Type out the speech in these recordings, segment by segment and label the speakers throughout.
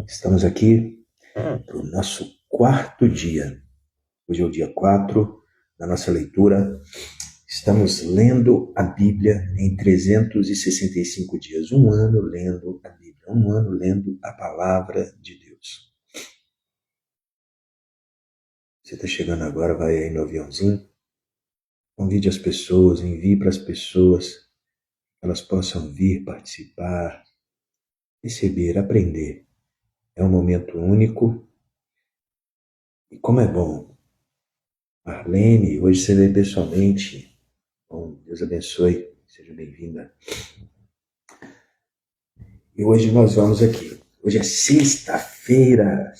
Speaker 1: Estamos aqui para o nosso quarto dia. Hoje é o dia 4 da nossa leitura. Estamos lendo a Bíblia em 365 dias. Um ano lendo a Bíblia. Um ano lendo a Palavra de Deus. Você está chegando agora, vai aí no aviãozinho. Convide as pessoas, envie para as pessoas, que elas possam vir, participar, receber, aprender. É um momento único. E como é bom. Marlene, hoje você veio pessoalmente. Bom, Deus abençoe. Seja bem-vinda. E hoje nós vamos aqui. Hoje é sexta-feira,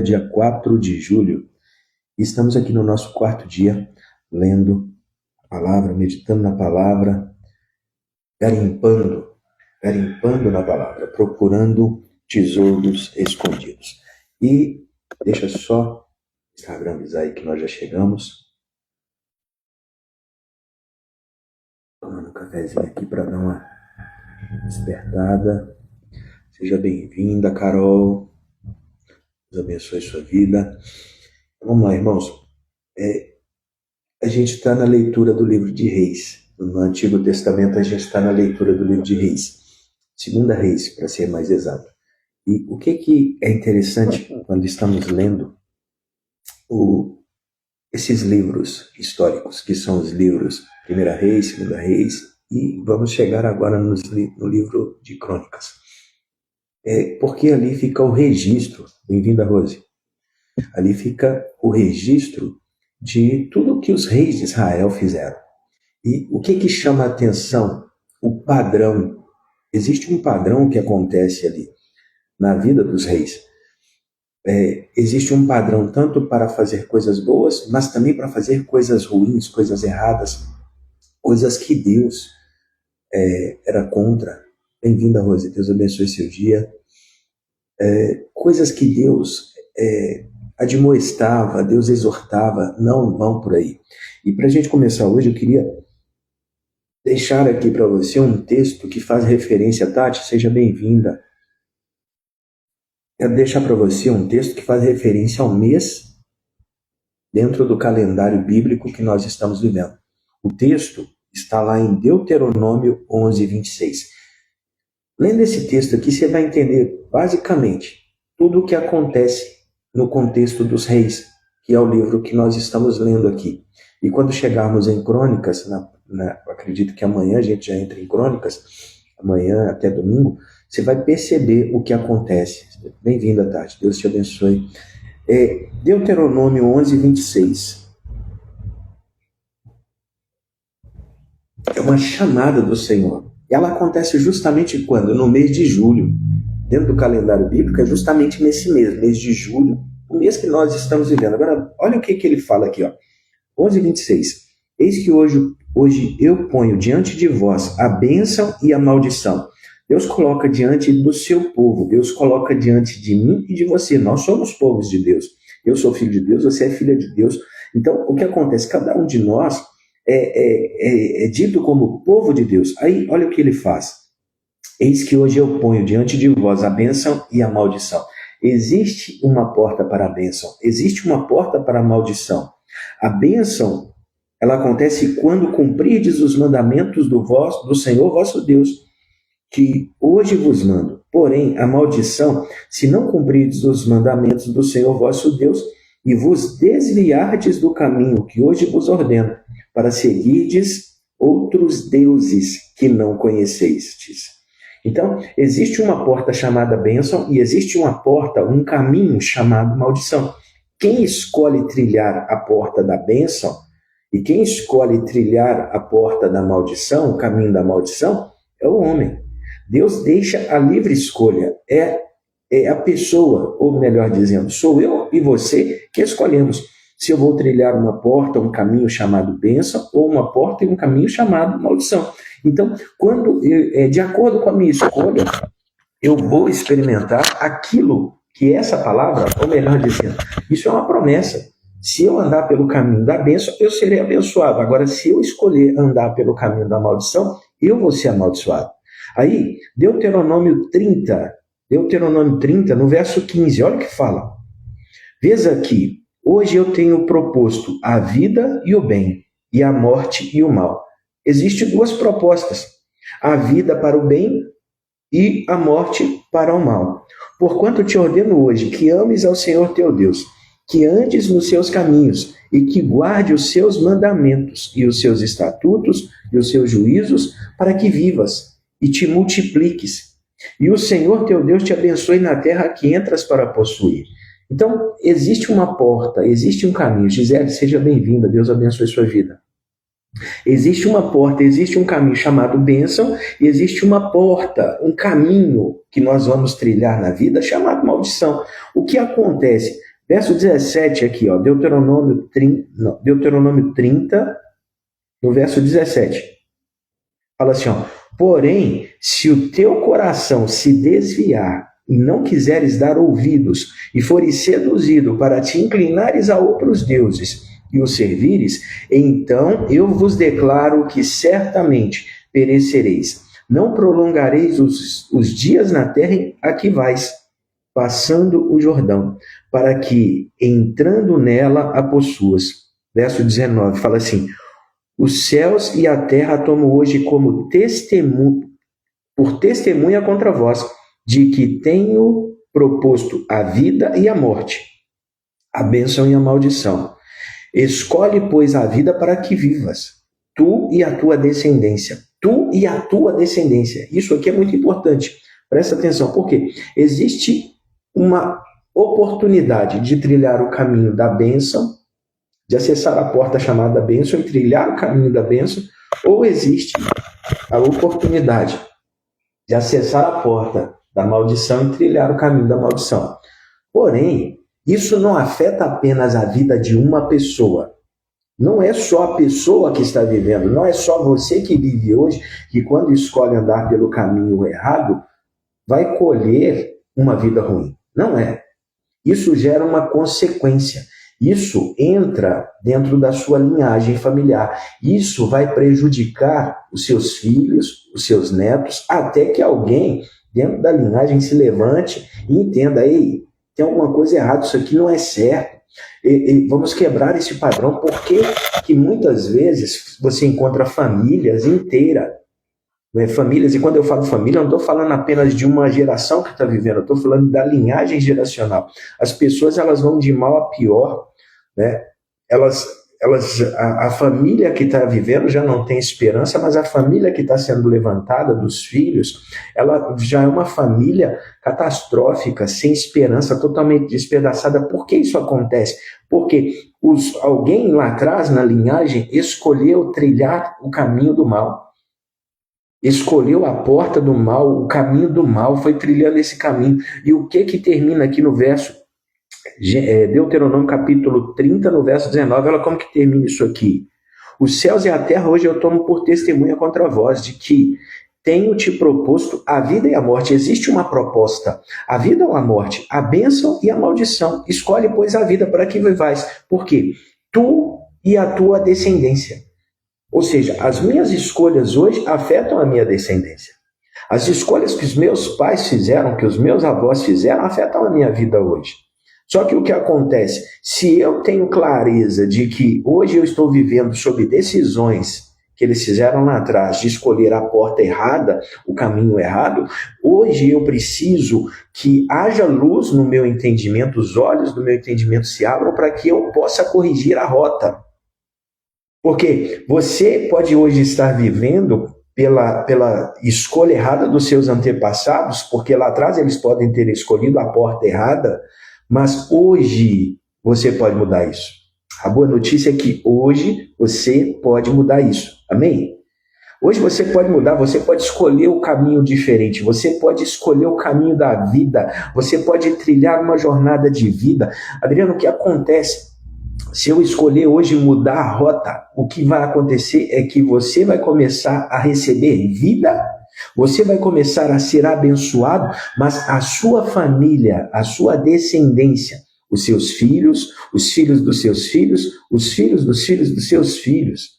Speaker 1: dia 4 de julho. E estamos aqui no nosso quarto dia, lendo a palavra, meditando na palavra, garimpando na palavra, procurando tesouros escondidos. E deixa só o Instagram avisar aí que nós já chegamos. Tomando um cafezinho aqui para dar uma despertada. Seja bem-vinda, Carol. Deus abençoe sua vida. Vamos lá, irmãos. A gente está na leitura do livro de Reis. No Antigo Testamento, a gente está na leitura do livro de Reis. Segunda Reis, para ser mais exato. E o que é interessante quando estamos lendo esses livros históricos, que são os livros Primeira Reis, Segunda Reis, e vamos chegar agora no livro de Crônicas. Porque ali fica o registro. Bem-vinda, Rose. Ali fica o registro de tudo que os reis de Israel fizeram. E o que chama a atenção? O padrão. Existe um padrão que acontece ali na vida dos reis. Existe um padrão tanto para fazer coisas boas, mas também para fazer coisas ruins, coisas erradas, coisas que Deus era contra. Bem-vinda, Rose. Deus abençoe seu dia. Coisas que Deus admoestava, Deus exortava, não vão por aí. E para a gente começar hoje, eu queria deixar aqui para você um texto que faz referência, Tati, seja bem-vinda. Quero deixar para você um texto que faz referência ao mês dentro do calendário bíblico que nós estamos vivendo. O texto está lá em Deuteronômio 11, 26. Lendo esse texto aqui, você vai entender basicamente tudo o que acontece no contexto dos reis, que é o livro que nós estamos lendo aqui. E quando chegarmos em Crônicas, acredito que amanhã a gente já entra em Crônicas, amanhã até domingo, você vai perceber o que acontece. Bem-vinda, Tati, Deus te abençoe. Deuteronômio 11, 26. É uma chamada do Senhor. Ela acontece justamente quando? No mês de julho. Dentro do calendário bíblico, é justamente nesse mês de julho, o mês que nós estamos vivendo. Agora, olha o que ele fala aqui, ó. 11, 26. Eis que hoje eu ponho diante de vós a bênção e a maldição. Deus coloca diante do seu povo, Deus coloca diante de mim e de você. Nós somos povos de Deus. Eu sou filho de Deus, você é filha de Deus. Então, o que acontece? Cada um de nós é dito como povo de Deus. Aí, olha o que ele faz. Eis que hoje eu ponho diante de vós a bênção e a maldição. Existe uma porta para a bênção, existe uma porta para a maldição. A bênção, ela acontece quando cumprirdes os mandamentos do Senhor vosso Deus, que hoje vos mando. Porém, a maldição, se não cumprirdes os mandamentos do Senhor vosso Deus, e vos desviardes do caminho que hoje vos ordeno, para seguirdes outros deuses que não conhecestes. Então, existe uma porta chamada bênção e existe uma porta, um caminho chamado maldição. Quem escolhe trilhar a porta da bênção e quem escolhe trilhar a porta da maldição, o caminho da maldição, é o homem. Deus deixa a livre escolha. É a pessoa, ou melhor dizendo, sou eu e você que escolhemos se eu vou trilhar uma porta, um caminho chamado bênção, ou uma porta e um caminho chamado maldição. Então, quando de acordo com a minha escolha, eu vou experimentar aquilo que essa palavra, ou melhor dizendo, isso é uma promessa. Se eu andar pelo caminho da bênção, eu serei abençoado. Agora, se eu escolher andar pelo caminho da maldição, eu vou ser amaldiçoado. Aí, Deuteronômio 30, Deuteronômio 30, no verso 15, olha o que fala. Vês aqui, hoje eu tenho proposto a vida e o bem, e a morte e o mal. Existem duas propostas, a vida para o bem e a morte para o mal. Porquanto te ordeno hoje que ames ao Senhor teu Deus, que andes nos seus caminhos e que guarde os seus mandamentos e os seus estatutos e os seus juízos, para que vivas e te multipliques. E o Senhor teu Deus te abençoe na terra que entras para possuir. Então, existe uma porta, existe um caminho. Gisele, seja bem-vinda, Deus abençoe sua vida. Existe uma porta, existe um caminho chamado bênção, e existe uma porta, um caminho que nós vamos trilhar na vida chamado maldição. O que acontece? Verso 17 aqui, ó, Deuteronômio 30, no verso 17. Fala assim, ó, porém, se o teu coração se desviar e não quiseres dar ouvidos, e fores seduzido para te inclinares a outros deuses e os servires, então eu vos declaro que certamente perecereis. Não prolongareis os dias na terra a que vais, passando o Jordão, para que, entrando nela, a possuas. Verso 19, fala assim, os céus e a terra tomam hoje como testemunho, por testemunha contra vós, de que tenho proposto a vida e a morte, a bênção e a maldição. Escolhe, pois, a vida para que vivas, tu e a tua descendência. Tu e a tua descendência. Isso aqui é muito importante. Presta atenção, porque existe uma oportunidade de trilhar o caminho da bênção, de acessar a porta chamada bênção e trilhar o caminho da bênção, ou existe a oportunidade de acessar a porta da maldição e trilhar o caminho da maldição. Porém, isso não afeta apenas a vida de uma pessoa. Não é só a pessoa que está vivendo, não é só você que vive hoje, que quando escolhe andar pelo caminho errado, vai colher uma vida ruim. Não é. Isso gera uma consequência. Isso entra dentro da sua linhagem familiar. Isso vai prejudicar os seus filhos, os seus netos, até que alguém dentro da linhagem se levante e entenda, ei, tem alguma coisa errada, isso aqui não é certo. Vamos quebrar esse padrão, porque que muitas vezes você encontra famílias inteiras, né? Famílias, e quando eu falo família, eu não estou falando apenas de uma geração que está vivendo, eu estou falando da linhagem geracional. As pessoas, elas vão de mal a pior, né? A família que está vivendo já não tem esperança, mas a família que está sendo levantada dos filhos, ela já é uma família catastrófica, sem esperança, totalmente despedaçada. Por que isso acontece? Porque alguém lá atrás, na linhagem, escolheu trilhar o caminho do mal. Escolheu a porta do mal, o caminho do mal, foi trilhando esse caminho. E o que termina aqui no verso Deuteronômio capítulo 30, no verso 19, olha como que termina isso aqui. Os céus e a terra hoje eu tomo por testemunha contra vós, de que tenho te proposto a vida e a morte. Existe uma proposta, a vida ou a morte, a bênção e a maldição. Escolhe, pois, a vida para que vivais. Por quê? Tu e a tua descendência. Ou seja, as minhas escolhas hoje afetam a minha descendência. As escolhas que os meus pais fizeram, que os meus avós fizeram, afetam a minha vida hoje. Só que o que acontece? Se eu tenho clareza de que hoje eu estou vivendo sob decisões que eles fizeram lá atrás, de escolher a porta errada, o caminho errado, hoje eu preciso que haja luz no meu entendimento, os olhos do meu entendimento se abram para que eu possa corrigir a rota. Porque você pode hoje estar vivendo pela escolha errada dos seus antepassados, porque lá atrás eles podem ter escolhido a porta errada, mas hoje você pode mudar isso. A boa notícia é que hoje você pode mudar isso. Amém? Hoje você pode mudar, você pode escolher o caminho diferente, você pode escolher o caminho da vida, você pode trilhar uma jornada de vida. Adriano, o que acontece? Se eu escolher hoje mudar a rota, o que vai acontecer é que você vai começar a receber vida, você vai começar a ser abençoado, mas a sua família, a sua descendência, os seus filhos, os filhos dos seus filhos, os filhos dos filhos dos seus filhos,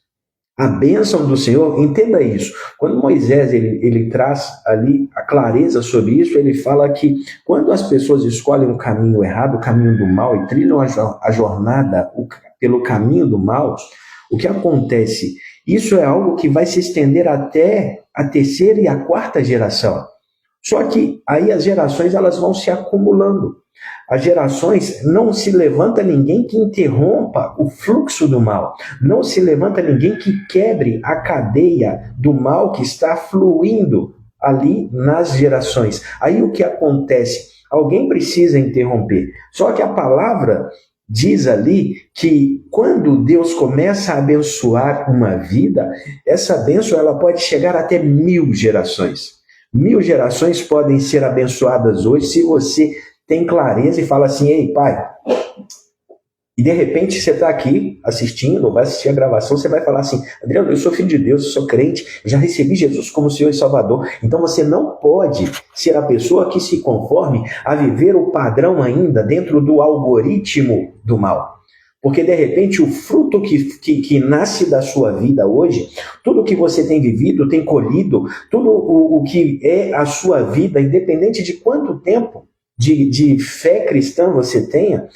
Speaker 1: A bênção do Senhor, entenda isso. Quando Moisés ele traz ali a clareza sobre isso, ele fala que quando as pessoas escolhem o caminho errado, o caminho do mal, e trilham a jornada pelo caminho do mal, o que acontece? Isso é algo que vai se estender até a terceira e a quarta geração. Só que aí as gerações elas vão se acumulando. As gerações, não se levanta ninguém que interrompa o fluxo do mal. Não se levanta ninguém que quebre a cadeia do mal que está fluindo ali nas gerações. Aí o que acontece? Alguém precisa interromper. Só que a palavra diz ali que quando Deus começa a abençoar uma vida, essa bênção ela pode chegar até 1000 gerações. 1000 gerações podem ser abençoadas hoje se você tem clareza e fala assim: ei, pai. E de repente você está aqui assistindo, ou vai assistir a gravação, você vai falar assim: Adriano, eu sou filho de Deus, eu sou crente, eu já recebi Jesus como Senhor e Salvador. Então você não pode ser a pessoa que se conforme a viver o padrão ainda dentro do algoritmo do mal. Porque de repente o fruto que nasce da sua vida hoje, tudo que você tem vivido, tem colhido, tudo o que é a sua vida, independente de quanto tempo de fé cristã você tenha,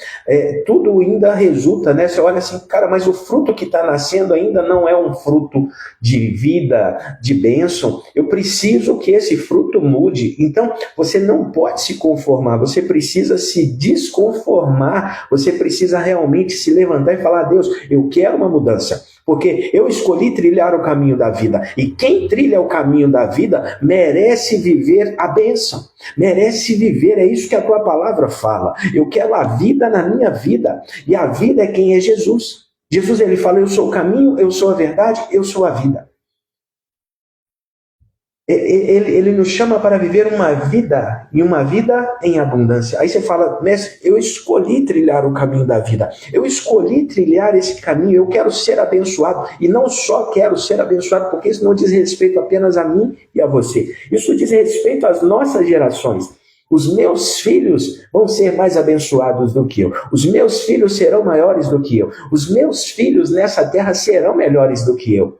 Speaker 1: tudo ainda resulta, né? Você olha assim, cara, mas o fruto que está nascendo ainda não é um fruto de vida, de bênção. Eu preciso que esse fruto mude. Então, você não pode se conformar, você precisa se desconformar, você precisa realmente se levantar e falar: Deus, eu quero uma mudança. Porque eu escolhi trilhar o caminho da vida. E quem trilha o caminho da vida merece viver a bênção. Merece viver, é isso que a tua palavra fala. Eu quero a vida na minha vida. E a vida é quem é Jesus. Jesus ele fala: eu sou o caminho, eu sou a verdade, eu sou a vida. Ele nos chama para viver uma vida, e uma vida em abundância. Aí você fala: mestre, eu escolhi trilhar o caminho da vida. Eu escolhi trilhar esse caminho, eu quero ser abençoado. E não só quero ser abençoado, porque isso não diz respeito apenas a mim e a você. Isso diz respeito às nossas gerações. Os meus filhos vão ser mais abençoados do que eu. Os meus filhos serão maiores do que eu. Os meus filhos nessa terra serão melhores do que eu.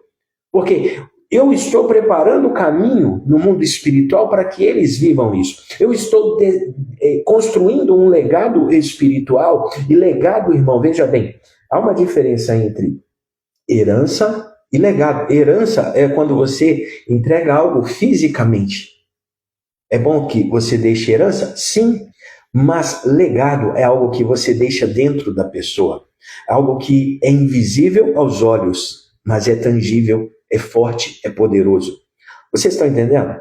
Speaker 1: Porque eu estou preparando o caminho no mundo espiritual para que eles vivam isso. Eu estou construindo um legado espiritual. E legado, irmão, veja bem, há uma diferença entre herança e legado. Herança é quando você entrega algo fisicamente. É bom que você deixe herança? Sim. Mas legado é algo que você deixa dentro da pessoa. Algo que é invisível aos olhos, mas é tangível, é forte, é poderoso. Vocês estão entendendo?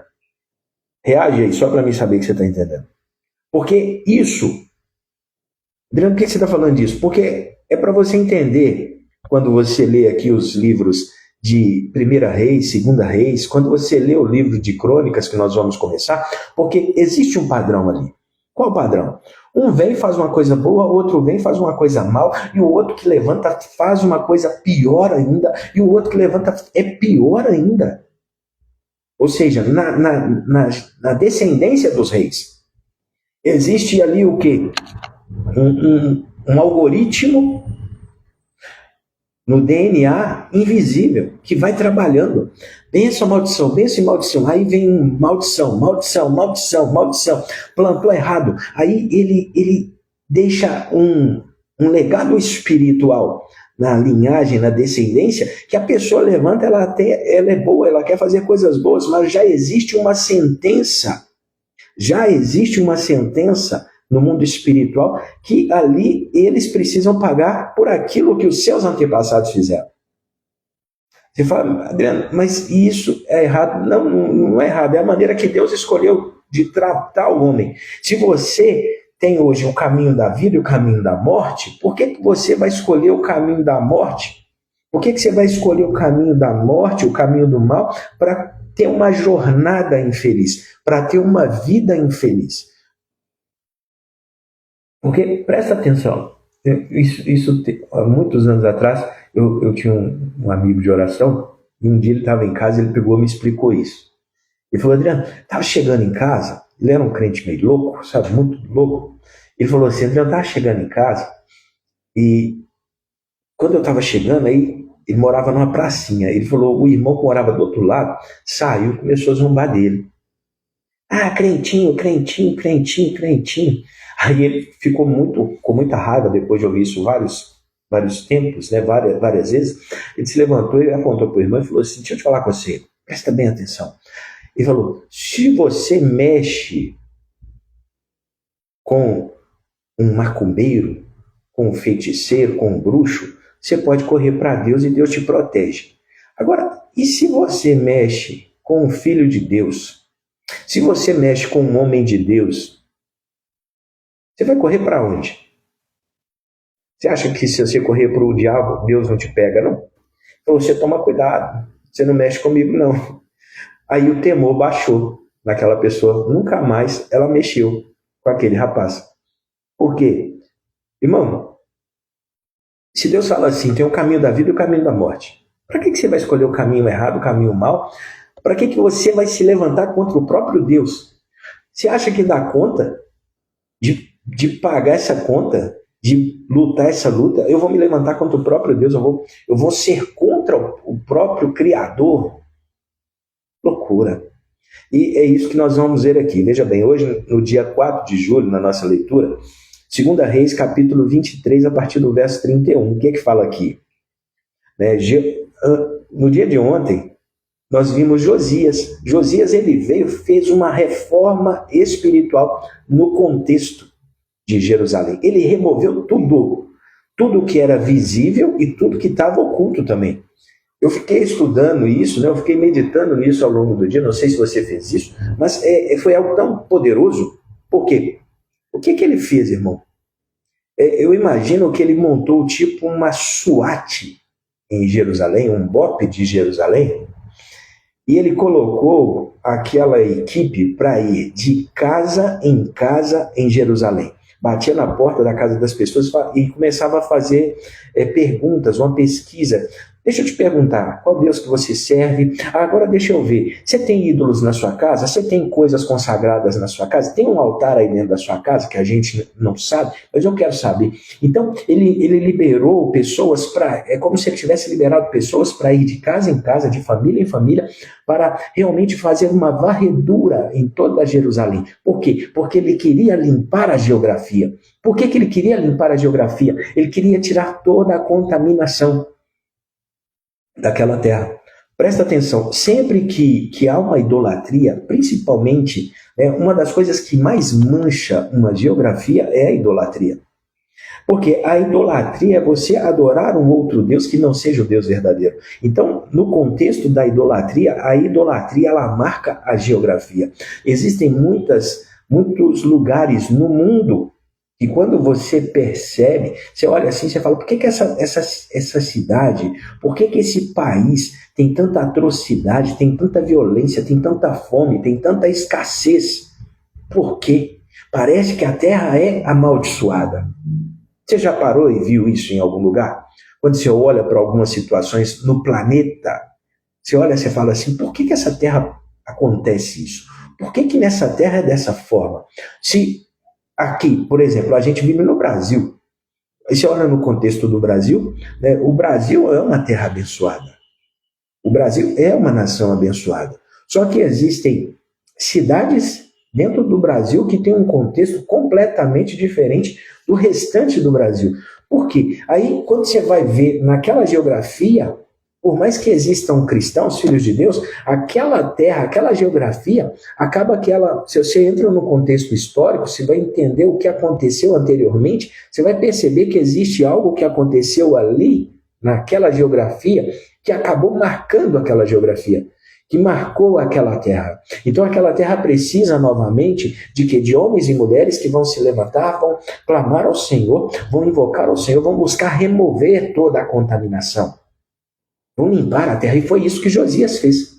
Speaker 1: Reage aí, só para mim saber que você está entendendo. Porque isso... Adriano, por que você está falando disso? Porque é para você entender, quando você lê aqui os livros de 1 Reis, 2 Reis, quando você lê o livro de Crônicas, que nós vamos começar, porque existe um padrão ali. Qual padrão? Um vem e faz uma coisa boa, outro vem e faz uma coisa mal, e o outro que levanta faz uma coisa pior ainda, e o outro que levanta é pior ainda. Ou seja, na descendência dos reis, existe ali o quê? Um algoritmo no DNA invisível, que vai trabalhando. Bênção, maldição, bênção e maldição. Aí vem maldição, maldição, maldição, maldição. Plantou errado. Aí ele deixa um legado espiritual na linhagem, na descendência, que a pessoa levanta, ela é boa, ela quer fazer coisas boas, mas já existe uma sentença. Já existe uma sentença no mundo espiritual, que ali eles precisam pagar por aquilo que os seus antepassados fizeram. Você fala: Adriano, mas isso é errado? Não, não é errado, é a maneira que Deus escolheu de tratar o homem. Se você tem hoje o caminho da vida e o caminho da morte, por que você vai escolher o caminho da morte? Por que você vai escolher o caminho da morte, o caminho do mal, para ter uma jornada infeliz, para ter uma vida infeliz? Porque, presta atenção, há muitos anos atrás, eu tinha um amigo de oração, e um dia ele estava em casa, ele pegou e me explicou isso. Ele falou: Adriano, estava chegando em casa, ele era um crente meio louco, sabe, muito louco. Ele falou assim: Adriano, estava chegando em casa, e quando eu estava chegando, aí Ele morava numa pracinha. Ele falou, o irmão que morava do outro lado saiu, começou a zombar dele. Ah, crentinho, crentinho, crentinho, crentinho. Aí ele ficou com muita raiva depois de ouvir isso vários tempos, né, várias vezes. Ele se levantou e apontou para o irmão e falou assim, deixa eu te falar com você, presta bem atenção. Ele falou, se você mexe com um macumbeiro, com um feiticeiro, com um bruxo, você pode correr para Deus e Deus te protege. Agora, e se você mexe com um filho de Deus? Se você mexe com um homem de Deus, você vai correr para onde? Você acha que se você correr para o diabo, Deus não te pega, não? Então você toma cuidado, você não mexe comigo, não. Aí o temor baixou naquela pessoa, nunca mais ela mexeu com aquele rapaz. Por quê? Irmão, se Deus fala assim, tem o caminho da vida e o caminho da morte, para que você vai escolher o caminho errado, o caminho mal? Para que você vai se levantar contra o próprio Deus? Você acha que dá conta de pagar essa conta, de lutar essa luta? Eu vou me levantar contra o próprio Deus, eu vou ser contra o próprio Criador? Loucura. E é isso que nós vamos ver aqui. Veja bem, hoje, no dia 4 de julho, na nossa leitura, 2 Reis, capítulo 23, a partir do verso 31. O que é que fala aqui? No dia de ontem, nós vimos Josias. Josias, ele veio, fez uma reforma espiritual no contexto de Jerusalém. Ele removeu tudo que era visível e tudo que estava oculto também. Eu fiquei estudando isso, né? Eu fiquei meditando nisso ao longo do dia, não sei se você fez isso, mas foi algo tão poderoso. Por quê? O que ele fez, irmão? Eu imagino que ele montou tipo uma SWAT em Jerusalém, um BOP de Jerusalém, e ele colocou aquela equipe para ir de casa em Jerusalém. Batia na porta da casa das pessoas e começava a fazer perguntas, uma pesquisa. Deixa eu te perguntar, qual Deus que você serve? Agora deixa eu ver, você tem ídolos na sua casa? Você tem coisas consagradas na sua casa? Tem um altar aí dentro da sua casa que a gente não sabe? Mas eu quero saber. Então, ele liberou pessoas para... É como se ele tivesse liberado pessoas para ir de casa em casa, de família em família, para realmente fazer uma varredura em toda Jerusalém. Por quê? Porque ele queria limpar a geografia. Por que ele queria limpar a geografia? Ele queria tirar toda a contaminação daquela terra. Presta atenção, sempre que há uma idolatria, principalmente, uma das coisas que mais mancha uma geografia é a idolatria. Porque a idolatria é você adorar um outro Deus que não seja o Deus verdadeiro. Então, no contexto da idolatria, a idolatria ela marca a geografia. Existem muitos lugares no mundo e quando você percebe, você olha assim, você fala, por que essa cidade, por que esse país tem tanta atrocidade, tem tanta violência, tem tanta fome, tem tanta escassez? Por quê? Parece que a terra é amaldiçoada. Você já parou e viu isso em algum lugar? Quando você olha para algumas situações no planeta, você olha e você fala assim, por que essa terra acontece isso? Por que nessa terra é dessa forma? Se aqui, por exemplo, a gente vive no Brasil. Aí você olha no contexto do Brasil, né, o Brasil é uma terra abençoada. O Brasil é uma nação abençoada. Só que existem cidades dentro do Brasil que tem um contexto completamente diferente do restante do Brasil. Por quê? Aí, quando você vai ver naquela geografia, por mais que existam cristãos, filhos de Deus, aquela terra, aquela geografia, acaba que ela, se você entra no contexto histórico, você vai entender o que aconteceu anteriormente, você vai perceber que existe algo que aconteceu ali, naquela geografia, que acabou marcando aquela geografia, que marcou aquela terra. Então aquela terra precisa novamente de que? De homens e mulheres que vão se levantar, vão clamar ao Senhor, vão invocar ao Senhor, vão buscar remover toda a contaminação. Vão limpar a terra, e foi isso que Josias fez.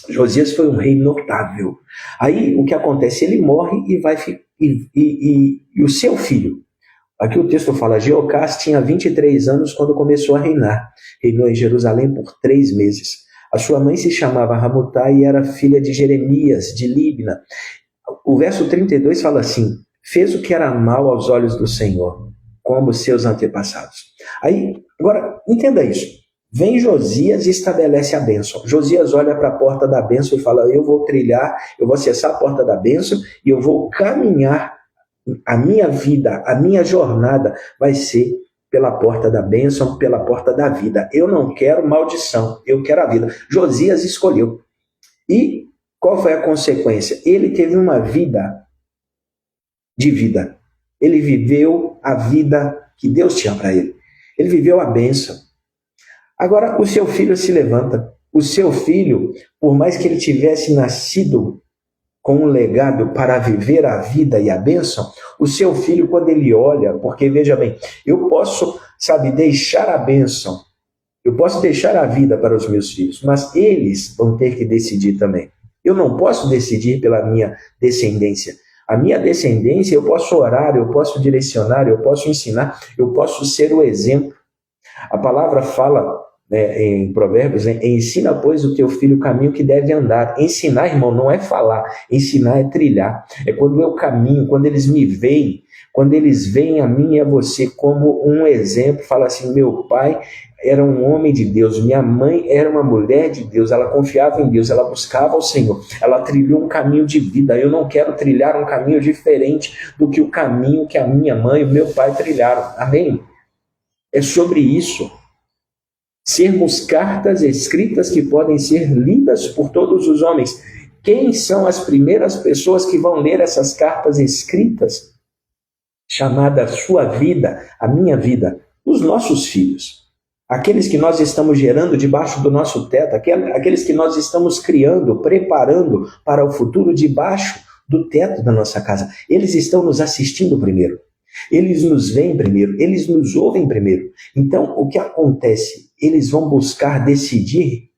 Speaker 1: Josias foi um rei notável. Aí o que acontece? Ele morre e o seu filho, aqui o texto fala, Jeocás tinha 23 anos quando começou a reinar. Reinou em Jerusalém por 3 meses. A sua mãe se chamava Ramutá e era filha de Jeremias, de Líbna. O verso 32 fala assim, fez o que era mal aos olhos do Senhor, como seus antepassados. Aí, agora, entenda isso. Vem Josias e estabelece a bênção. Josias olha para a porta da bênção e fala: eu vou trilhar, eu vou acessar a porta da bênção e eu vou caminhar. A minha vida, a minha jornada vai ser pela porta da bênção, pela porta da vida. Eu não quero maldição, eu quero a vida. Josias escolheu. E qual foi a consequência? Ele teve uma vida de vida. Ele viveu a vida que Deus tinha para ele. Ele viveu a bênção. Agora, o seu filho se levanta. O seu filho, por mais que ele tivesse nascido com um legado para viver a vida e a bênção, o seu filho, quando ele olha, porque veja bem, eu posso, deixar a bênção, eu posso deixar a vida para os meus filhos, mas eles vão ter que decidir também. Eu não posso decidir pela minha descendência. A minha descendência, eu posso orar, eu posso direcionar, eu posso ensinar, eu posso ser o exemplo. A palavra fala, em Provérbios, ensina, pois, o teu filho o caminho que deve andar. Ensinar, irmão, não é falar, ensinar é trilhar. É quando eu caminho, quando eles me veem, quando eles veem a mim e a você como um exemplo, fala assim: meu pai era um homem de Deus, minha mãe era uma mulher de Deus, ela confiava em Deus, ela buscava o Senhor, ela trilhou um caminho de vida. Eu não quero trilhar um caminho diferente do que o caminho que a minha mãe e o meu pai trilharam. Amém? É sobre isso. Sermos cartas escritas que podem ser lidas por todos os homens. Quem são as primeiras pessoas que vão ler essas cartas escritas? Chamada sua vida, a minha vida, os nossos filhos. Aqueles que nós estamos gerando debaixo do nosso teto, aqueles que nós estamos criando, preparando para o futuro debaixo do teto da nossa casa. Eles estão nos assistindo primeiro. Eles nos veem primeiro, eles nos ouvem primeiro. Então, o que acontece? Eles vão buscar decidir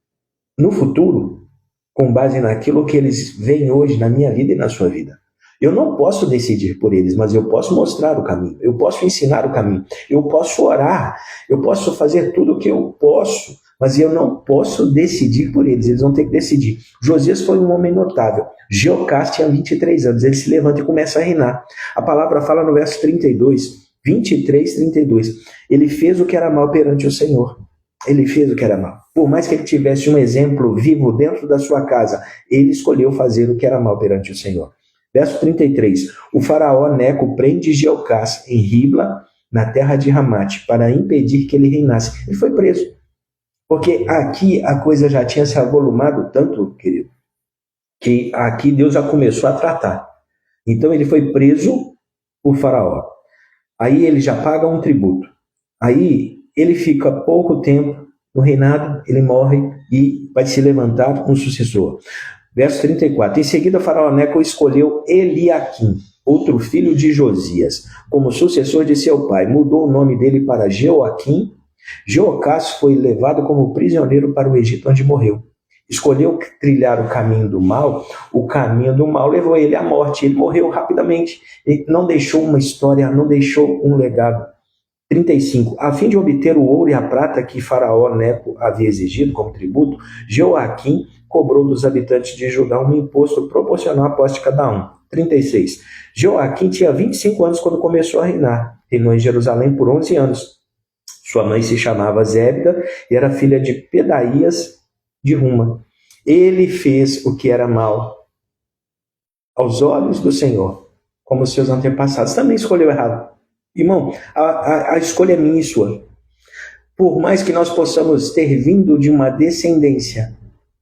Speaker 1: no futuro com base naquilo que eles veem hoje na minha vida e na sua vida. Eu não posso decidir por eles, mas eu posso mostrar o caminho, eu posso ensinar o caminho, eu posso orar, eu posso fazer tudo o que eu posso, mas eu não posso decidir por eles, eles vão ter que decidir. Josias foi um homem notável. Jeocás tinha 23 anos, ele se levanta e começa a reinar. A palavra fala no verso 32, 23, 32. Ele fez o que era mal perante o Senhor. Ele fez o que era mal. Por mais que ele tivesse um exemplo vivo dentro da sua casa, ele escolheu fazer o que era mal perante o Senhor. Verso 33. O faraó Neco prende Jeocás em Ribla, na terra de Ramate, para impedir que ele reinasse. Ele foi preso. Porque aqui a coisa já tinha se avolumado tanto, querido, que aqui Deus já começou a tratar. Então ele foi preso por Faraó. Aí ele já paga um tributo. Aí ele fica pouco tempo no reinado, ele morre e vai se levantar um sucessor. Verso 34. Em seguida, Faraó Neco escolheu Eliaquim, outro filho de Josias, como sucessor de seu pai. Mudou o nome dele para Jeoaquim. Jeocás foi levado como prisioneiro para o Egito, onde morreu. Escolheu trilhar o caminho do mal levou ele à morte, ele morreu rapidamente, ele não deixou uma história, não deixou um legado. 35. A fim de obter o ouro e a prata que Faraó Neco havia exigido como tributo, Jeoaquim cobrou dos habitantes de Judá um imposto proporcional à posse de cada um. 36. Jeoaquim tinha 25 anos quando começou a reinar. Reinou em Jerusalém por 11 anos. Sua mãe se chamava Zébida e era filha de Pedaías de Ruma. Ele fez o que era mal aos olhos do Senhor, como seus antepassados. Também escolheu errado. Irmão, a escolha é minha e sua. Por mais que nós possamos ter vindo de uma descendência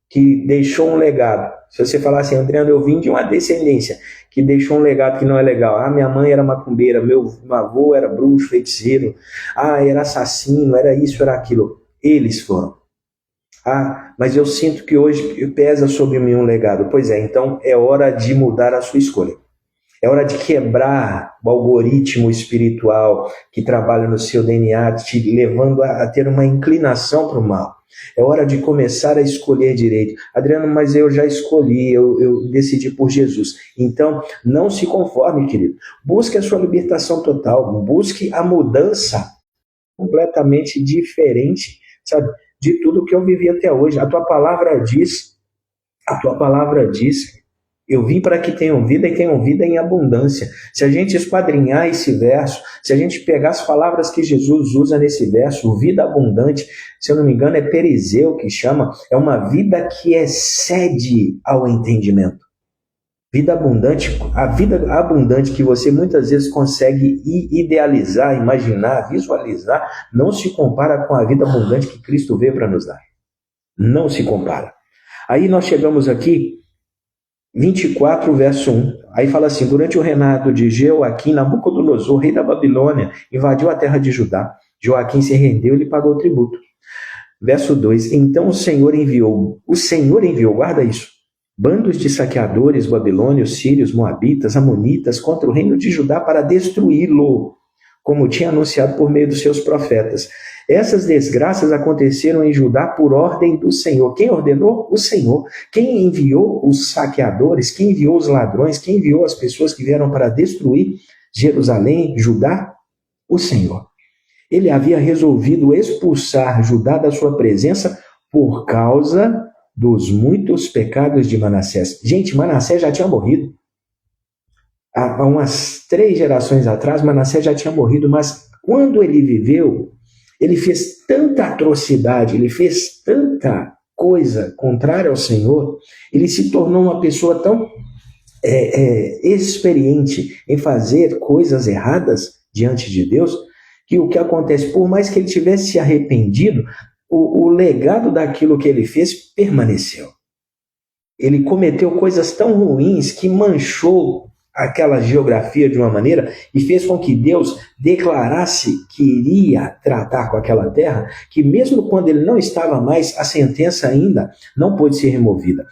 Speaker 1: que deixou um legado. Se você falar assim: Adriano, eu vim de uma descendência que deixou um legado que não é legal. Minha mãe era macumbeira, meu avô era bruxo, feiticeiro, era assassino, era isso, era aquilo. Eles foram. Mas eu sinto que hoje pesa sobre mim um legado. Pois é, então é hora de mudar a sua escolha. É hora de quebrar o algoritmo espiritual que trabalha no seu DNA, te levando a ter uma inclinação para o mal. É hora de começar a escolher direito. Adriano, mas eu já escolhi, eu decidi por Jesus. Então, não se conforme, querido. Busque a sua libertação total, busque a mudança completamente diferente, sabe, de tudo que eu vivi até hoje. A tua palavra diz Eu vim para que tenham vida e tenham vida em abundância. Se a gente esquadrinhar esse verso, se a gente pegar as palavras que Jesus usa nesse verso, vida abundante, se eu não me engano é Perizeu que chama, é uma vida que excede ao entendimento. Vida abundante, a vida abundante que você muitas vezes consegue idealizar, imaginar, visualizar, não se compara com a vida abundante que Cristo veio para nos dar. Não se compara. Aí nós chegamos aqui, 24, verso 1. Aí fala assim: durante o reinado de Jeoaquim, Nabucodonosor, rei da Babilônia, invadiu a terra de Judá. Joaquim se rendeu e lhe pagou o tributo. Verso 2. Então o Senhor enviou, guarda isso, bandos de saqueadores babilônios, sírios, moabitas, amonitas, contra o reino de Judá para destruí-lo, como tinha anunciado por meio dos seus profetas. Essas desgraças aconteceram em Judá por ordem do Senhor. Quem ordenou? O Senhor. Quem enviou os saqueadores? Quem enviou os ladrões? Quem enviou as pessoas que vieram para destruir Jerusalém, Judá? O Senhor. Ele havia resolvido expulsar Judá da sua presença por causa dos muitos pecados de Manassés. Gente, Manassés já tinha morrido. Há umas 3 gerações atrás, Manassés já tinha morrido, mas quando ele viveu, ele fez tanta atrocidade, ele fez tanta coisa contrária ao Senhor, ele se tornou uma pessoa tão experiente em fazer coisas erradas diante de Deus, que o que acontece, por mais que ele tivesse se arrependido, o legado daquilo que ele fez permaneceu. Ele cometeu coisas tão ruins que manchou aquela geografia de uma maneira e fez com que Deus declarasse que iria tratar com aquela terra, que mesmo quando ele não estava mais, a sentença ainda não pôde ser removida.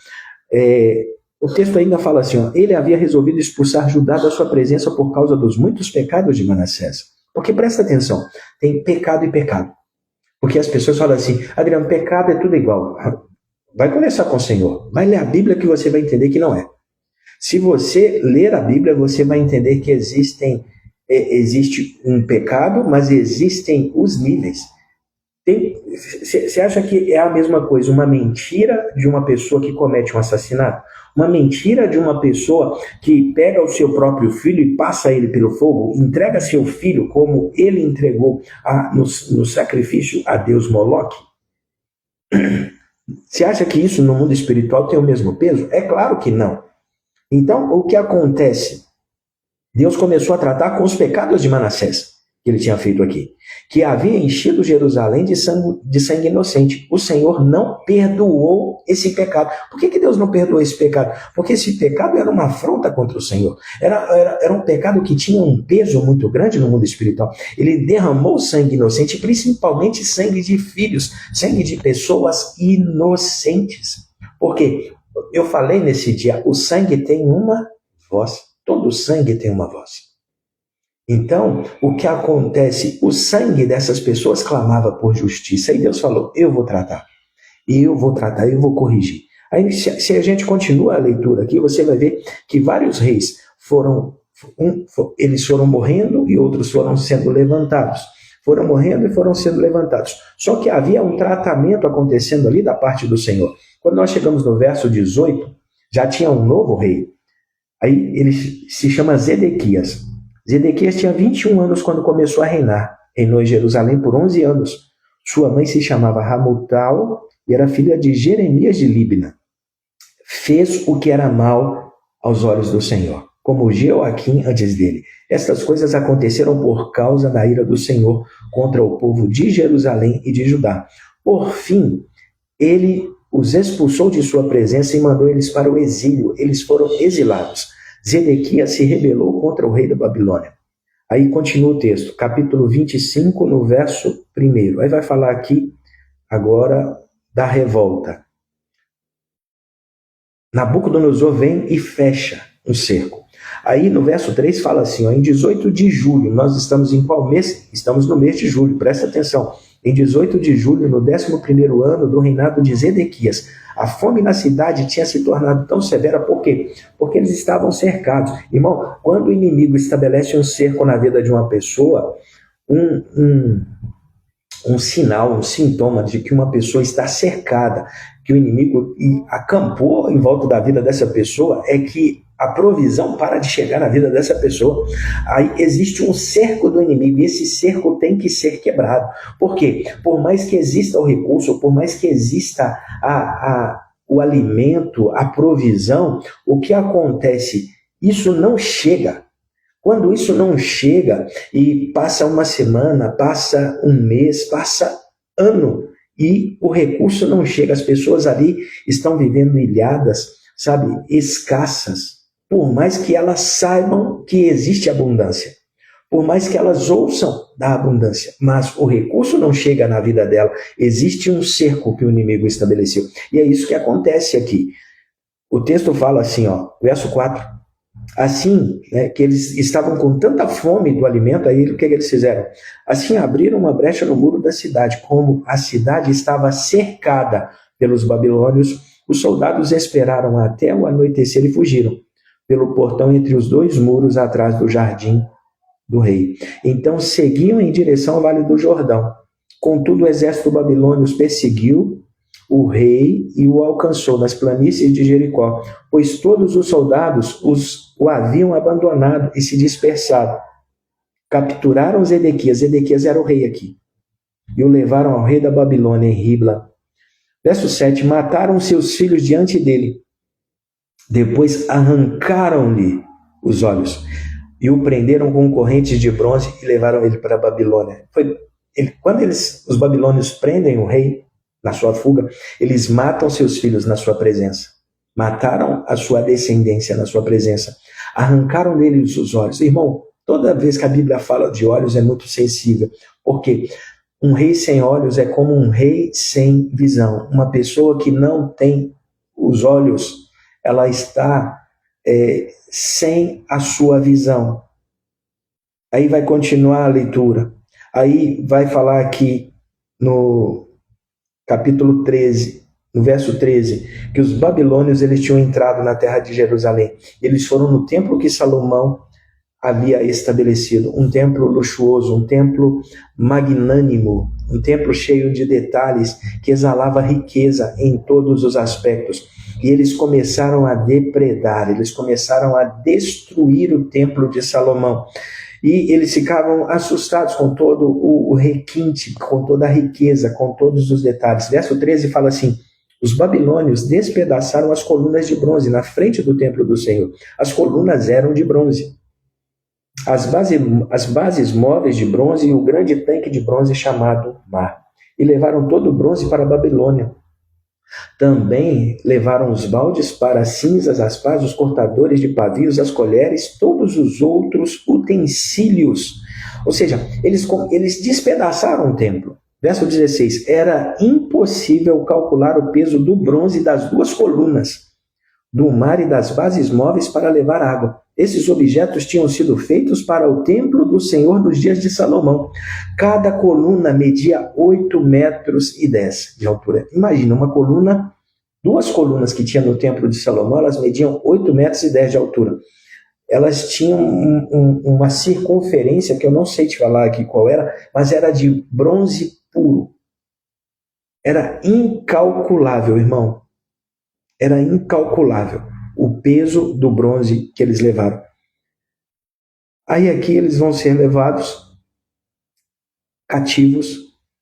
Speaker 1: O texto ainda fala assim, ele havia resolvido expulsar Judá da sua presença por causa dos muitos pecados de Manassés. Porque presta atenção, tem pecado e pecado. Porque as pessoas falam assim, Adriano, pecado é tudo igual. Vai conversar com o Senhor, vai ler a Bíblia que você vai entender que não é. Se você ler a Bíblia, você vai entender que existe um pecado, mas existem os níveis. Você acha que é a mesma coisa uma mentira de uma pessoa que comete um assassinato? Uma mentira de uma pessoa que pega o seu próprio filho e passa ele pelo fogo, entrega seu filho como ele entregou no sacrifício a Deus Moloque? Você acha que isso no mundo espiritual tem o mesmo peso? É claro que não. Então, o que acontece? Deus começou a tratar com os pecados de Manassés, que ele tinha feito aqui, que havia enchido Jerusalém de sangue inocente. O Senhor não perdoou esse pecado. Por que Deus não perdoou esse pecado? Porque esse pecado era uma afronta contra o Senhor. Era um pecado que tinha um peso muito grande no mundo espiritual. Ele derramou sangue inocente, principalmente sangue de filhos, sangue de pessoas inocentes. Por quê? Eu falei nesse dia, o sangue tem uma voz. Todo sangue tem uma voz. Então, o que acontece? O sangue dessas pessoas clamava por justiça. E Deus falou, eu vou tratar, eu vou corrigir. Aí, se a gente continua a leitura aqui, você vai ver que vários reis eles foram morrendo e outros foram sendo levantados. Foram morrendo e foram sendo levantados. Só que havia um tratamento acontecendo ali da parte do Senhor. Quando nós chegamos no verso 18, já tinha um novo rei. Aí ele se chama Zedequias. Zedequias tinha 21 anos quando começou a reinar. Reinou em Jerusalém por 11 anos. Sua mãe se chamava Hamutal e era filha de Jeremias de Líbna. Fez o que era mal aos olhos do Senhor, como Jeoaquim antes dele. Estas coisas aconteceram por causa da ira do Senhor contra o povo de Jerusalém e de Judá. Por fim, ele os expulsou de sua presença e mandou eles para o exílio. Eles foram exilados. Zedequias se rebelou contra o rei da Babilônia. Aí continua o texto, capítulo 25, no verso 1. Aí vai falar aqui agora da revolta. Nabucodonosor vem e fecha o cerco. Aí no verso 3 fala assim, em 18 de julho, nós estamos em qual mês? Estamos no mês de julho, presta atenção. Em 18 de julho, no 11º ano do reinado de Zedequias, a fome na cidade tinha se tornado tão severa, por quê? Porque eles estavam cercados. Irmão, quando o inimigo estabelece um cerco na vida de uma pessoa, um sinal, um sintoma de que uma pessoa está cercada, que o inimigo acampou em volta da vida dessa pessoa é que a provisão para de chegar na vida dessa pessoa. Aí existe um cerco do inimigo e esse cerco tem que ser quebrado. Por quê? Por mais que exista o recurso, por mais que exista o alimento, a provisão, o que acontece? Isso não chega. Quando isso não chega e passa uma semana, passa um mês, passa ano e o recurso não chega, as pessoas ali estão vivendo ilhadas, sabe, escassas, por mais que elas saibam que existe abundância, por mais que elas ouçam da abundância, mas o recurso não chega na vida dela, existe um cerco que o inimigo estabeleceu. E é isso que acontece aqui. O texto fala assim, verso 4, assim, que eles estavam com tanta fome do alimento, aí o que eles fizeram? Assim abriram uma brecha no muro da cidade, como a cidade estava cercada pelos babilônios, os soldados esperaram até o anoitecer e fugiram pelo portão entre os dois muros atrás do jardim do rei. Então seguiam em direção ao Vale do Jordão. Contudo, o exército babilônio os perseguiu o rei e o alcançou nas planícies de Jericó, pois todos os soldados o haviam abandonado e se dispersado. Capturaram Zedequias era o rei aqui, e o levaram ao rei da Babilônia em Ribla. Verso 7, mataram seus filhos diante dele, depois arrancaram-lhe os olhos, e o prenderam com correntes de bronze e levaram ele para a Babilônia. Quando os babilônios prendem o rei, na sua fuga, eles matam seus filhos na sua presença. Mataram a sua descendência na sua presença. Arrancaram deles os olhos. Irmão, toda vez que a Bíblia fala de olhos é muito sensível. Porque um rei sem olhos é como um rei sem visão. Uma pessoa que não tem os olhos, ela está sem a sua visão. Aí vai continuar a leitura. Aí vai falar aqui no capítulo 13, no verso 13, que os babilônios eles tinham entrado na terra de Jerusalém. Eles foram no templo que Salomão havia estabelecido, um templo luxuoso, um templo magnânimo, um templo cheio de detalhes, que exalava riqueza em todos os aspectos. E eles começaram a depredar, eles começaram a destruir o templo de Salomão. E eles ficavam assustados com todo o requinte, com toda a riqueza, com todos os detalhes. Verso 13 fala assim: os babilônios despedaçaram as colunas de bronze na frente do templo do Senhor. As colunas eram de bronze. As bases móveis de bronze e o grande tanque de bronze chamado Mar. E levaram todo o bronze para a Babilônia. Também levaram os baldes para as cinzas, as pás, os cortadores de pavios, as colheres, todos os outros utensílios. Ou seja, eles despedaçaram o templo. Verso 16, era impossível calcular o peso do bronze das duas colunas, do mar e das bases móveis para levar água. Esses objetos tinham sido feitos para o templo do Senhor nos dias de Salomão. Cada coluna media 8,10 metros de altura. Imagina, duas colunas que tinha no templo de Salomão, elas mediam 8,10 metros de altura. Elas tinham uma circunferência, que eu não sei te falar aqui qual era, mas era de bronze puro. Era incalculável, irmão. Era incalculável o peso do bronze que eles levaram. Aí aqui eles vão ser levados cativos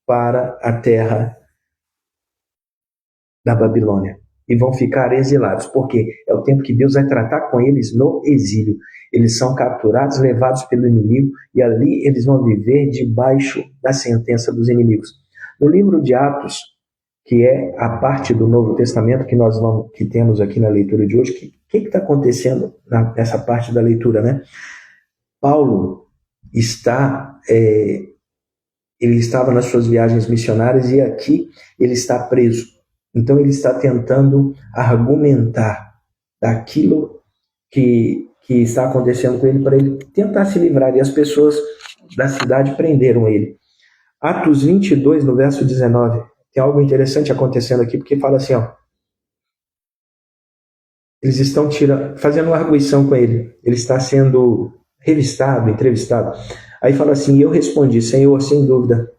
Speaker 1: para a terra da Babilônia e vão ficar exilados, porque é o tempo que Deus vai tratar com eles no exílio. Eles são capturados, levados pelo inimigo e ali eles vão viver debaixo da sentença dos inimigos. No livro de Atos, que é a parte do Novo Testamento que temos aqui na leitura de hoje, o que está acontecendo nessa parte da leitura, né? Paulo ele estava nas suas viagens missionárias e aqui ele está preso. Então ele está tentando argumentar daquilo que está acontecendo com ele para ele tentar se livrar. E as pessoas da cidade prenderam ele. Atos 22, no verso 19. Tem algo interessante acontecendo aqui, porque fala assim, eles estão fazendo uma arguição com ele. Ele está sendo revistado, entrevistado. Aí fala assim, eu respondi, Senhor, sem dúvida,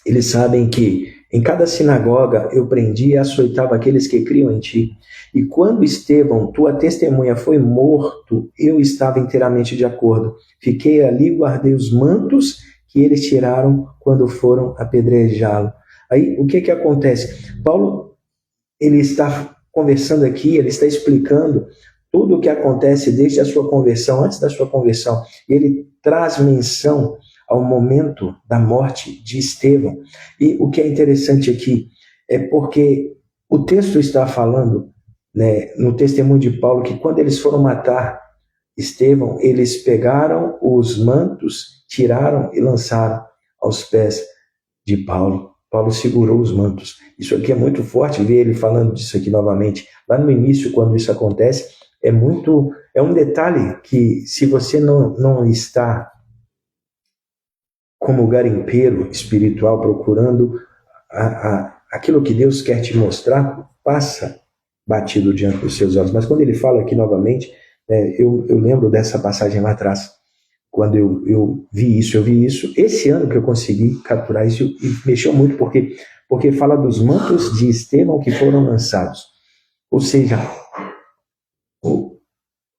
Speaker 1: eles sabem que Em cada sinagoga eu prendia e açoitava aqueles que criam em ti. E quando Estevão, tua testemunha, foi morto, eu estava inteiramente de acordo. Fiquei ali e guardei os mantos que eles tiraram quando foram apedrejá-lo. Aí, o que acontece? Paulo, ele está conversando aqui, ele está explicando tudo o que acontece desde a sua conversão, antes da sua conversão. Ele traz menção ao momento da morte de Estevão. E o que é interessante aqui é porque o texto está falando, né, no testemunho de Paulo, que quando eles foram matar Estevão, eles pegaram os mantos, tiraram e lançaram aos pés de Paulo. Paulo segurou os mantos. Isso aqui é muito forte, ver ele falando disso aqui novamente. Lá no início, quando isso acontece, é um detalhe que, se você não está como garimpeiro espiritual, procurando aquilo que Deus quer te mostrar, passa batido diante dos seus olhos. Mas quando ele fala aqui novamente, eu lembro dessa passagem lá atrás, quando eu vi isso, esse ano que eu consegui capturar isso, e mexeu muito, porque fala dos mantos de Estevão que foram lançados. Ou seja,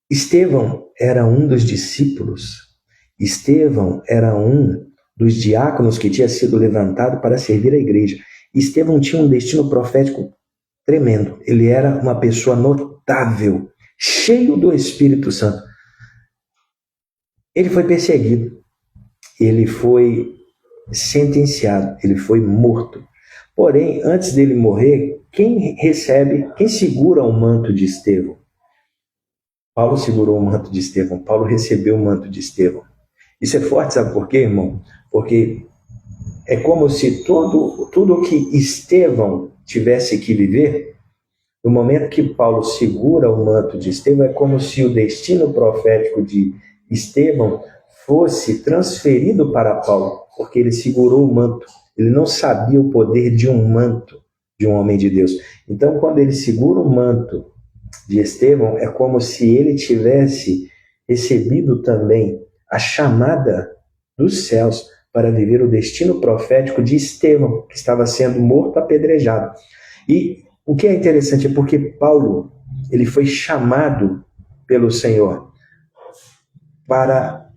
Speaker 1: Estevão era um dos discípulos, Estevão era um dos diáconos que tinha sido levantado para servir a igreja. Estevão tinha um destino profético tremendo. Ele era uma pessoa notável, cheio do Espírito Santo. Ele foi perseguido, ele foi sentenciado, ele foi morto. Porém, antes dele morrer, quem segura o manto de Estevão? Paulo segurou o manto de Estevão, Paulo recebeu o manto de Estevão. Isso é forte, sabe por quê, irmão? Porque é como se tudo que Estevão tivesse que viver, no momento que Paulo segura o manto de Estevão, é como se o destino profético de Estevão fosse transferido para Paulo, porque ele segurou o manto. Ele não sabia o poder de um manto de um homem de Deus. Então, quando ele segura o manto de Estevão, é como se ele tivesse recebido também a chamada dos céus para viver o destino profético de Estevão, que estava sendo morto, apedrejado. E o que é interessante é porque Paulo, ele foi chamado pelo Senhor para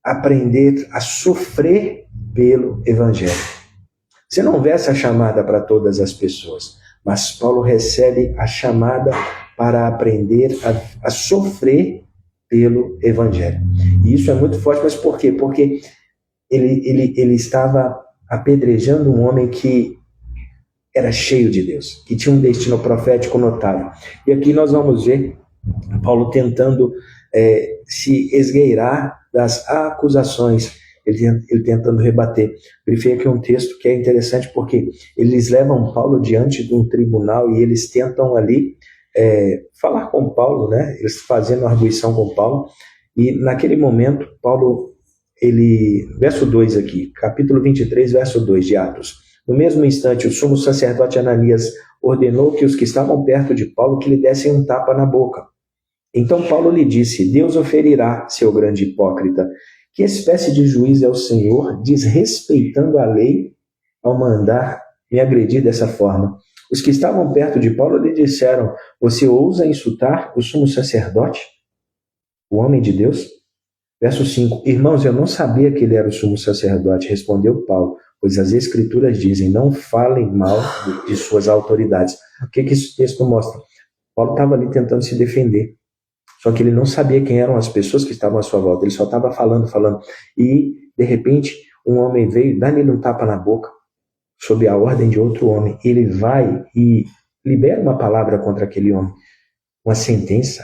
Speaker 1: aprender a sofrer pelo Evangelho. Você não vê essa chamada para todas as pessoas, mas Paulo recebe a chamada para aprender a sofrer pelo Evangelho. E isso é muito forte, mas por quê? Porque ele estava apedrejando um homem que era cheio de Deus, que tinha um destino profético notável. E aqui nós vamos ver Paulo tentando se esgueirar das acusações, ele tentando rebater. Grifei aqui um texto que é interessante porque eles levam Paulo diante de um tribunal e eles tentam ali falar com Paulo, né? Eles fazendo arguição com Paulo, e naquele momento Paulo, verso 2 aqui, capítulo 23, verso 2 de Atos. No mesmo instante, o sumo sacerdote Ananias ordenou que os que estavam perto de Paulo que lhe dessem um tapa na boca. Então Paulo lhe disse: Deus o ferirá, seu grande hipócrita. Que espécie de juiz é o Senhor, desrespeitando a lei, ao mandar me agredir dessa forma? Os que estavam perto de Paulo lhe disseram: Você ousa insultar o sumo sacerdote, o homem de Deus? Verso 5. Irmãos, eu não sabia que ele era o sumo sacerdote, respondeu Paulo, pois as escrituras dizem: não falem mal de suas autoridades. O que esse texto mostra? Paulo estava ali tentando se defender, só que ele não sabia quem eram as pessoas que estavam à sua volta, ele só estava falando, e de repente um homem veio, dá-lhe um tapa na boca, sob a ordem de outro homem. Ele vai e libera uma palavra contra aquele homem, uma sentença.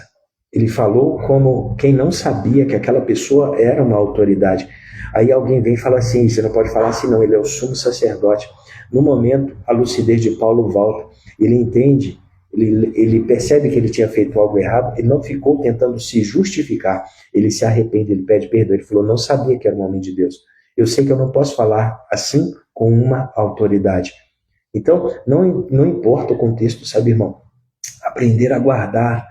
Speaker 1: Ele falou como quem não sabia que aquela pessoa era uma autoridade. Aí alguém vem e fala assim: você não pode falar assim não, ele é o sumo sacerdote. No momento, a lucidez de Paulo volta, ele entende, ele percebe que ele tinha feito algo errado, ele não ficou tentando se justificar, ele se arrepende, ele pede perdão, ele falou: não sabia que era um homem de Deus, eu sei que eu não posso falar assim com uma autoridade. Então, não importa o contexto, sabe, irmão? Aprender a guardar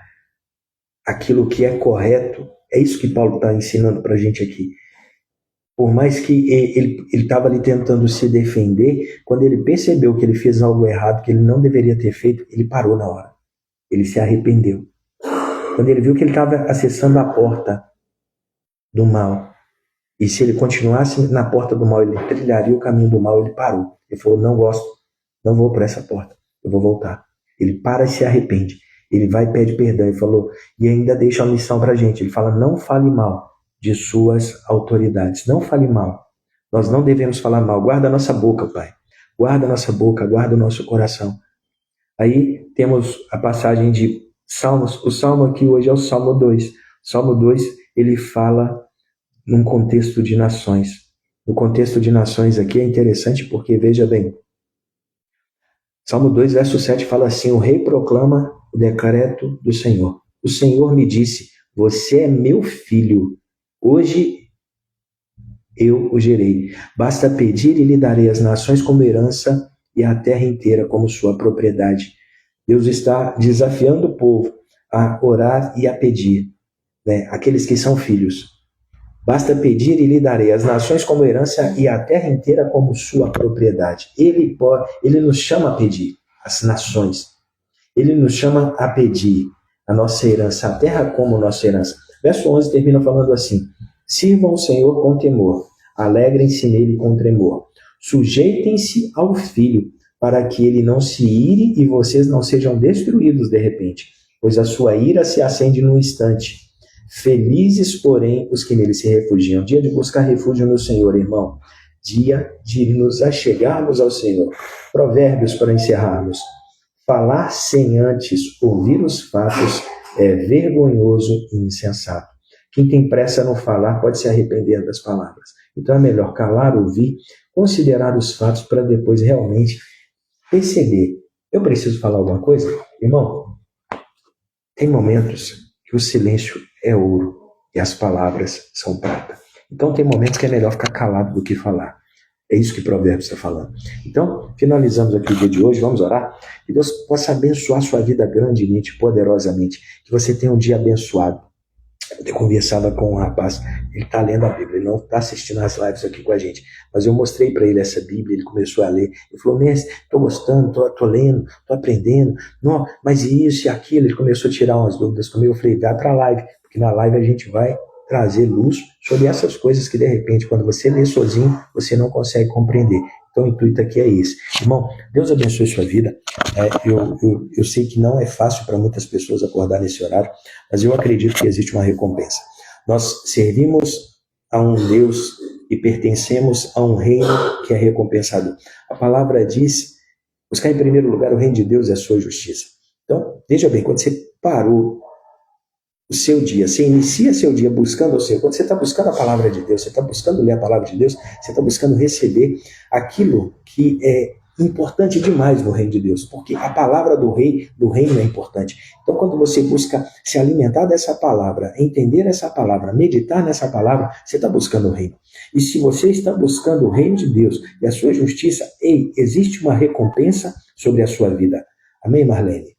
Speaker 1: aquilo que é correto, é isso que Paulo está ensinando para a gente aqui. Por mais que ele estava ali tentando se defender, quando ele percebeu que ele fez algo errado, que ele não deveria ter feito, ele parou na hora. Ele se arrependeu. Quando ele viu que ele estava acessando a porta do mal, e se ele continuasse na porta do mal, ele trilharia o caminho do mal, ele parou. Ele falou, não gosto, não vou por essa porta, eu vou voltar. Ele para e se arrepende. Ele vai e pede perdão. Ele falou, e ainda deixa uma missão para a gente. Ele fala, não fale mal de suas autoridades. Não fale mal. Nós não devemos falar mal. Guarda a nossa boca, Pai. Guarda a nossa boca, guarda o nosso coração. Aí temos a passagem de Salmos. O Salmo aqui hoje é o Salmo 2. O Salmo 2, ele fala num contexto de nações. No contexto de nações aqui é interessante porque, veja bem, Salmo 2, verso 7 fala assim, o rei proclama o decreto do Senhor. O Senhor me disse, você é meu filho, hoje eu o gerei. Basta pedir e lhe darei as nações como herança e a terra inteira como sua propriedade. Deus está desafiando o povo a orar e a pedir, né? Aqueles que são filhos. Basta pedir e lhe darei as nações como herança e a terra inteira como sua propriedade. Ele nos chama a pedir as nações. Ele nos chama a pedir a nossa herança, a terra como nossa herança. Verso 11 termina falando assim, sirvam o Senhor com temor, alegrem-se nele com tremor. Sujeitem-se ao Filho, para que ele não se ire e vocês não sejam destruídos de repente, pois a sua ira se acende num instante. Felizes, porém, os que nele se refugiam. Dia de buscar refúgio no Senhor, irmão. Dia de nos achegarmos ao Senhor. Provérbios para encerrarmos. Falar sem antes ouvir os fatos é vergonhoso e insensato. Quem tem pressa no falar pode se arrepender das palavras. Então é melhor calar, ouvir, considerar os fatos para depois realmente perceber. Eu preciso falar alguma coisa? Irmão, tem momentos que o silêncio é ouro e as palavras são prata. Então tem momentos que é melhor ficar calado do que falar. É isso que Provérbios está falando. Então, finalizamos aqui o dia de hoje, vamos orar? Que Deus possa abençoar sua vida grandemente, poderosamente. Que você tenha um dia abençoado. Eu conversava com um rapaz, ele está lendo a Bíblia, ele não está assistindo as lives aqui com a gente, mas eu mostrei para ele essa Bíblia, ele começou a ler, ele falou, mestre, estou gostando, estou lendo, estou aprendendo, não, mas isso e aquilo, ele começou a tirar umas dúvidas comigo, eu falei, vai para a live, porque na live a gente vai trazer luz sobre essas coisas que de repente, quando você lê sozinho, você não consegue compreender. Então o intuito aqui é esse. Irmão, Deus abençoe sua vida. Eu sei que não é fácil para muitas pessoas acordar nesse horário, mas eu acredito que existe uma recompensa. Nós servimos a um Deus e pertencemos a um reino que é recompensador. A palavra diz, buscar em primeiro lugar o reino de Deus e a sua justiça. Então, veja bem, quando você parou o seu dia, você inicia seu dia buscando o Senhor, quando você está buscando a palavra de Deus, você está buscando ler a palavra de Deus, você está buscando receber aquilo que é importante demais no reino de Deus, porque a palavra do reino é importante. Então, quando você busca se alimentar dessa palavra, entender essa palavra, meditar nessa palavra, você está buscando o reino. E se você está buscando o reino de Deus e a sua justiça, existe uma recompensa sobre a sua vida. Amém, Marlene?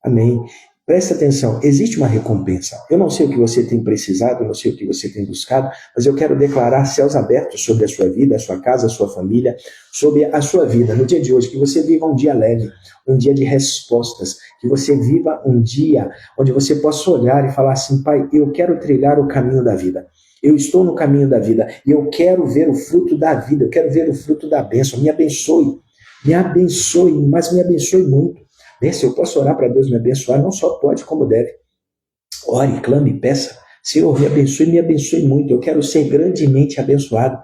Speaker 1: Amém. Presta atenção, existe uma recompensa. Eu não sei o que você tem precisado, eu não sei o que você tem buscado, mas eu quero declarar céus abertos sobre a sua vida, a sua casa, a sua família, sobre a sua vida. No dia de hoje, que você viva um dia leve, um dia de respostas, que você viva um dia onde você possa olhar e falar assim, Pai, eu quero trilhar o caminho da vida. Eu estou no caminho da vida e eu quero ver o fruto da vida, eu quero ver o fruto da bênção. Me abençoe, mas me abençoe muito. Se eu posso orar para Deus me abençoar, não só pode, como deve. Ore, clame, peça. Senhor, me abençoe muito. Eu quero ser grandemente abençoado.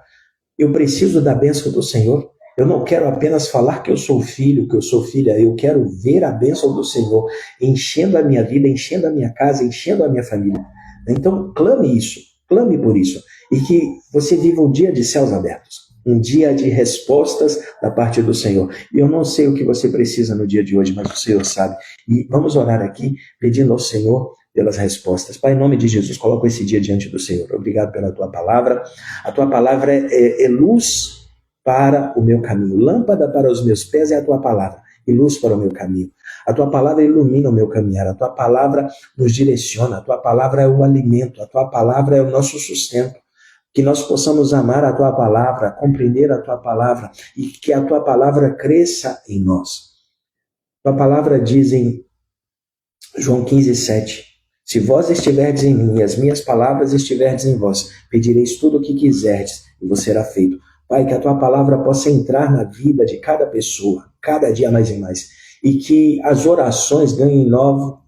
Speaker 1: Eu preciso da bênção do Senhor. Eu não quero apenas falar que eu sou filho, que eu sou filha. Eu quero ver a bênção do Senhor enchendo a minha vida, enchendo a minha casa, enchendo a minha família. Então, clame isso. Clame por isso. E que você viva um dia de céus abertos. Um dia de respostas da parte do Senhor. E eu não sei o que você precisa no dia de hoje, mas o Senhor sabe. E vamos orar aqui, pedindo ao Senhor pelas respostas. Pai, em nome de Jesus, coloco esse dia diante do Senhor. Obrigado pela Tua palavra. A Tua palavra é luz para o meu caminho. Lâmpada para os meus pés é a Tua palavra. E luz para o meu caminho. A Tua palavra ilumina o meu caminhar. A Tua palavra nos direciona. A Tua palavra é o alimento. A Tua palavra é o nosso sustento. que nós possamos amar a Tua palavra, compreender a Tua palavra e que a Tua palavra cresça em nós. Tua palavra diz em João 15:7, se vós estiverdes em mim e as minhas palavras estiverdes em vós, pedireis tudo o que quiserdes e vos será feito. Pai, que a Tua palavra possa entrar na vida de cada pessoa, cada dia mais e mais, e que as orações ganhem nova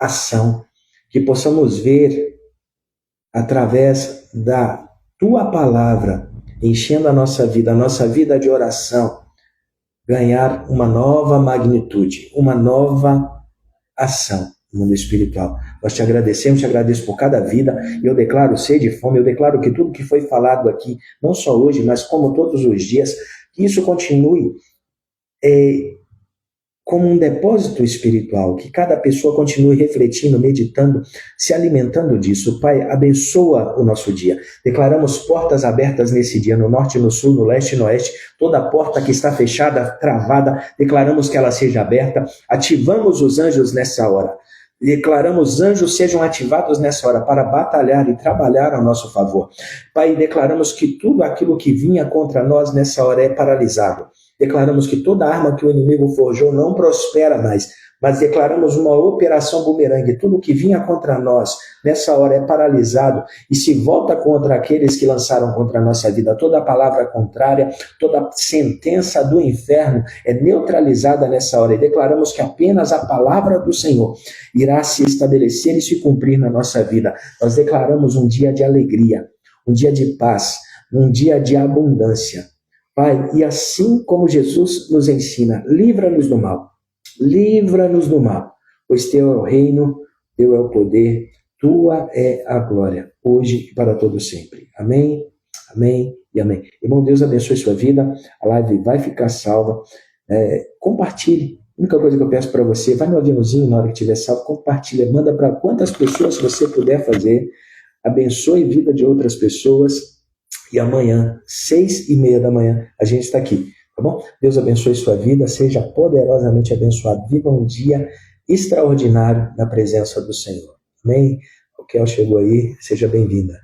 Speaker 1: ação, que possamos ver através da Tua palavra, enchendo a nossa vida de oração, ganhar uma nova magnitude, uma nova ação no mundo espiritual. Nós te agradecemos, te agradeço por cada vida, e eu declaro sede e fome, eu declaro que tudo que foi falado aqui, não só hoje, mas como todos os dias, que isso continue como um depósito espiritual, que cada pessoa continue refletindo, meditando, se alimentando disso. Pai, abençoa o nosso dia. Declaramos portas abertas nesse dia, no norte, no sul, no leste e no oeste. Toda porta que está fechada, travada, declaramos que ela seja aberta. Ativamos os anjos nessa hora. Declaramos anjos sejam ativados nessa hora para batalhar e trabalhar ao nosso favor. Pai, declaramos que tudo aquilo que vinha contra nós nessa hora é paralisado. Declaramos que toda arma que o inimigo forjou não prospera mais, mas declaramos uma operação bumerangue. Tudo que vinha contra nós nessa hora é paralisado e se volta contra aqueles que lançaram contra a nossa vida. Toda palavra contrária, toda sentença do inferno é neutralizada nessa hora e declaramos que apenas a palavra do Senhor irá se estabelecer e se cumprir na nossa vida. Nós declaramos um dia de alegria, um dia de paz, um dia de abundância. Pai, e assim como Jesus nos ensina, livra-nos do mal, pois Teu é o reino, Teu é o poder, Tua é a glória, hoje e para todo sempre. Amém, amém e amém. Irmão, Deus abençoe sua vida, a live vai ficar salva, compartilhe. A única coisa que eu peço para você, vai no aviãozinho na hora que estiver salvo, compartilha, manda para quantas pessoas você puder fazer, abençoe a vida de outras pessoas. E amanhã, 6:30 da manhã, a gente está aqui, tá bom? Deus abençoe sua vida, seja poderosamente abençoado. Viva um dia extraordinário na presença do Senhor. Amém? O Kel chegou aí, seja bem-vinda.